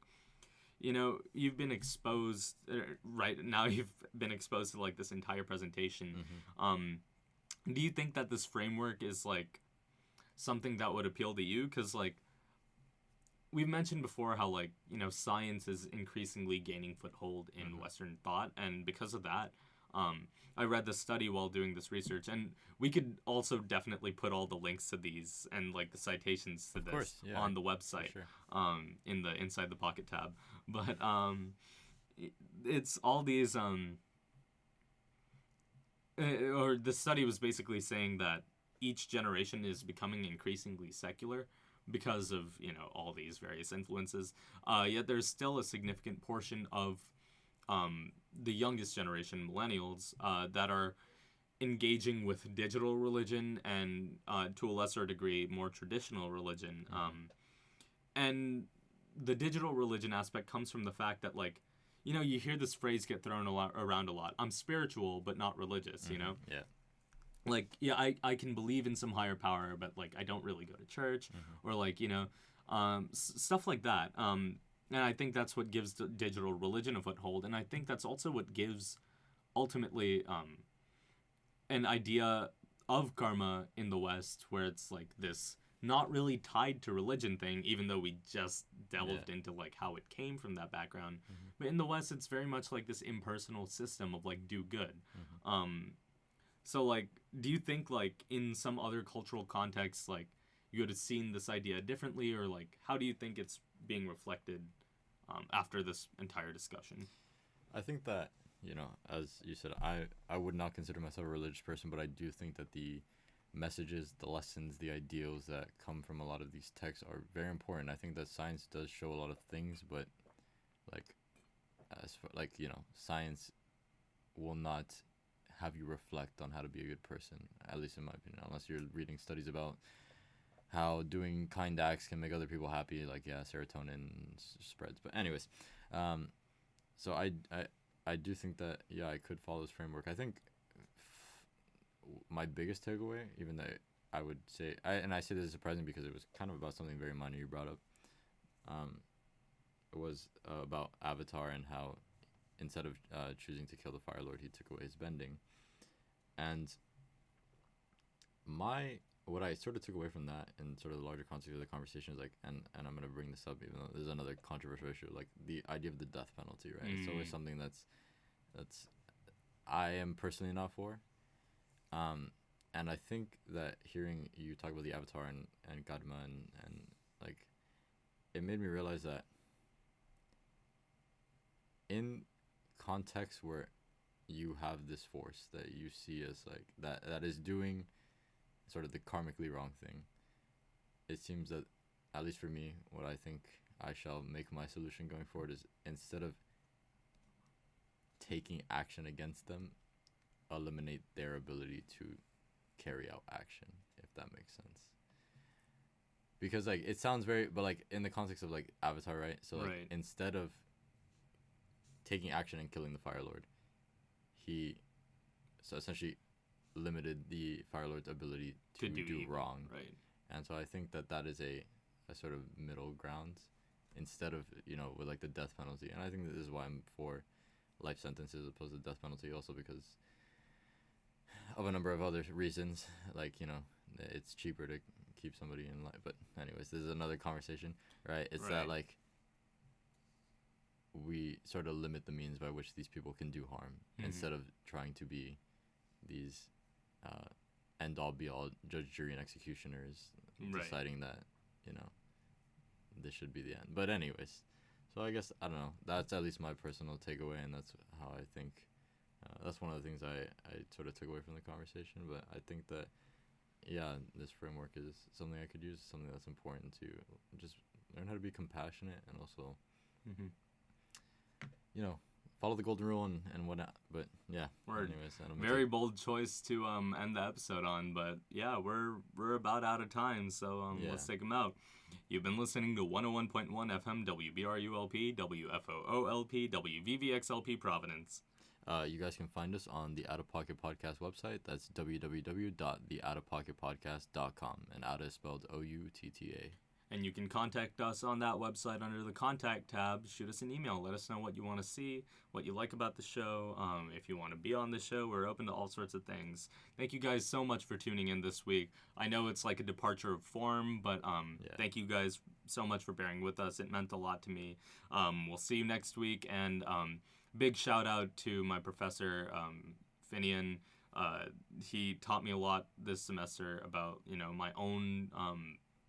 you know, you've been exposed right now. You've been exposed to like this entire presentation. Do you think that this framework is like something that would appeal to you? Because like we've mentioned before how like, you know, science is increasingly gaining foothold in Western thought, and because of that, I read this study while doing this research, and we could also definitely put all the links to these and like the citations to this on the website, in the Inside the Pocket tab. But it's all these or the study was basically saying that each generation is becoming increasingly secular because of, you know, all these various influences. Yet there's still a significant portion of the youngest generation, millennials, that are engaging with digital religion and to a lesser degree more traditional religion. And the digital religion aspect comes from the fact that, like, you know, you hear this phrase get thrown around a lot. I'm spiritual but not religious, you know? Yeah. Like, yeah, I can believe in some higher power, but like I don't really go to church, or like, you know, stuff like that. And I think that's what gives the digital religion a foothold, and I think that's also what gives ultimately an idea of karma in the West, where it's like this not really tied to religion thing, even though we just delved into like how it came from that background. But in the West, it's very much like this impersonal system of like do good. So like, do you think like in some other cultural contexts, like you would have seen this idea differently, or like how do you think it's being reflected after this entire discussion? I think that, as you said, I would not consider myself a religious person, but I do think that the messages, the lessons, the ideals that come from a lot of these texts are very important. I think that science does show a lot of things, but like, science will not have you reflect on how to be a good person, at least in my opinion, unless you're reading studies about how doing kind acts can make other people happy, like, yeah, serotonin spreads. But anyways, so I do think that, yeah, I could follow this framework. I think my biggest takeaway, even though I would say, I say this is surprising because it was kind of about something very minor you brought up, it was about Avatar and how instead of choosing to kill the Fire Lord, he took away his bending. And what I sort of took away from that and sort of the larger context of the conversation is like, and I'm going to bring this up even though there's another controversial issue, like the idea of the death penalty, right? It's always something that's I am personally not for. And I think that hearing you talk about the Avatar and Gadma and like, it made me realize that in context where you have this force that you see as like that is doing sort of the karmically wrong thing, it seems that, at least for me, what I think I shall make my solution going forward is, instead of taking action against them, eliminate their ability to carry out action, if that makes sense. Because like, it sounds very, but like in the context of like Avatar, right? So like, instead of taking action and killing the Fire Lord, he so essentially limited the Fire Lord's ability to do wrong. Right. And so I think that is a sort of middle ground, instead of, with like the death penalty. And I think this is why I'm for life sentences as opposed to death penalty, also because of a number of other reasons. Like, it's cheaper to keep somebody in life. But anyways, this is another conversation, right? It's that like, we sort of limit the means by which these people can do harm, instead of trying to be these end-all be-all judge, jury, and executioners deciding that, this should be the end. But anyways, so I guess, I don't know, that's at least my personal takeaway, and that's how I think, that's one of the things I sort of took away from the conversation. But I think that, yeah, this framework is something I could use, something that's important to just learn how to be compassionate, and also follow the golden rule and whatnot. But yeah, anyways, very bold choice to end the episode on. But yeah, we're about out of time, so let's take them out. You've been listening to 101.1 FM WBRULP WFOOLP WVVXLP Providence. You guys can find us on the Outta Pocket Podcast website. That's www.theoutapocketpodcast.com, and Outta is spelled Outta. And you can contact us on that website under the contact tab. Shoot us an email. Let us know what you want to see, what you like about the show. If you want to be on the show, we're open to all sorts of things. Thank you guys so much for tuning in this week. I know it's like a departure of form, but thank you guys so much for bearing with us. It meant a lot to me. We'll see you next week. And big shout out to my professor, Finian. He taught me a lot this semester about,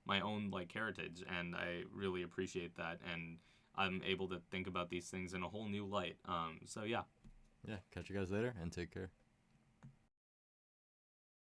my own like heritage, and I really appreciate that, and I'm able to think about these things in a whole new light. So yeah, catch you guys later, and take care.